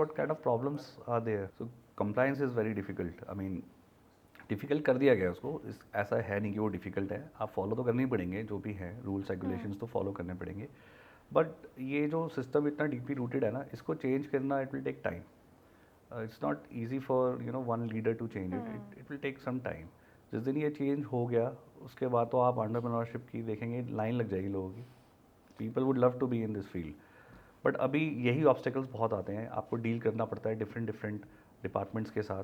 what kind of problems are there. So compliance is very difficult. I mean, difficult कर दिया गया है उसको, ऐसा है नहीं कि वो डिफ़िकल्ट है, आप फॉलो तो करने ही पड़ेंगे, जो भी है रूल्स रेगुलेशंस तो फॉलो करने पड़ेंगे, बट ये जो सिस्टम इतना डीपली रूटेड है ना, इसको चेंज करना it will take time. It's not easy for one leader to change it, it will take some time. जिस दिन ये चेंज हो गया उसके बाद तो आप एंटरप्रेन्योरशिप की देखेंगे लाइन लग जाएगी लोगों की. People would love to be in this field, but अभी यही ऑब्स्टेकल्स बहुत आते हैं, आपको डील करना पड़ता है डिफरेंट डिफरेंट डिपार्टमेंट्स के साथ.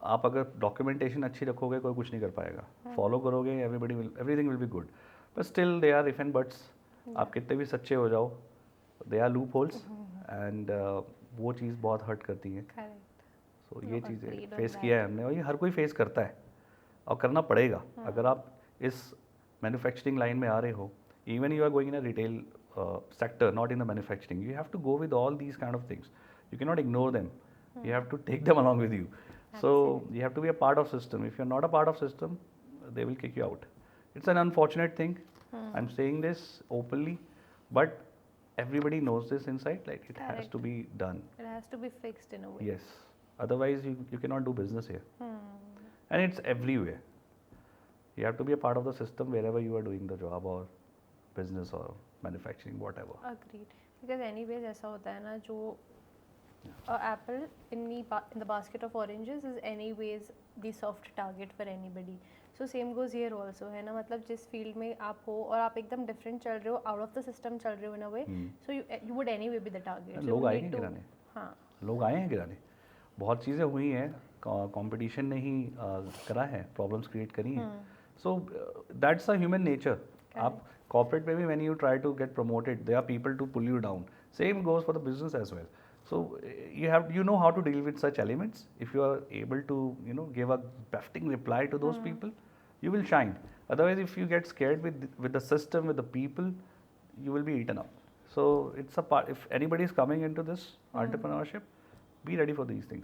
आप अगर डॉक्यूमेंटेशन अच्छी रखोगे कोई कुछ नहीं कर पाएगा, फॉलो करोगे everything will be good, but still they are if and buts. आप कितने भी सच्चे हो जाओ, they are loopholes, and वो चीज़ बहुत हर्ट करती है. सो ये चीज़ें फेस किया है हमने, और ये हर कोई फेस करता है और करना पड़ेगा. अगर आप इस मैन्युफैक्चरिंग लाइन में आ रहे हो, even you are going in a retail sector, not in the manufacturing, you have to go with all these kind of things. You cannot ignore them. You have to take them along with you. So you have to be a part of system. If you're not a part of system, they will kick you out. It's an unfortunate thing. I'm saying this openly, but everybody knows this inside, like it has to be done. It has to be fixed in a way. Yes. Otherwise, you cannot do business here. And it's everywhere. You have to be a part of the system wherever you are doing the job or business or manufacturing, whatever. Agreed. Because anyways ऐसा होता है ना, जो apple in the basket of oranges is anyways the soft target for anybody. So same goes here also, है ना, मतलब जिस field में आप हो और आप एकदम डिफरेंट चल रहे हो, आउट ऑफ द सिस्टम चल रहे हो in a way, so you would anyway be the target. लोग आएंगे गिराने. हाँ, लोग आए हैं गिराने. बहुत चीज़ें हुई हैं, कंपटीशन ने ही करा है, प्रॉब्लम्स क्रिएट करी हैं. So that's a human nature. आप कॉर्पोरेट में भी when you try to get promoted, there are people to pull you down. Same goes for the business as well. So you know how to deal with such elements. If you are able to give a befitting reply to those people, you will shine. Otherwise, if you get scared with the system, with the people, you will be eaten up. So it's a part. If anybody is coming into this entrepreneurship, be ready for these things.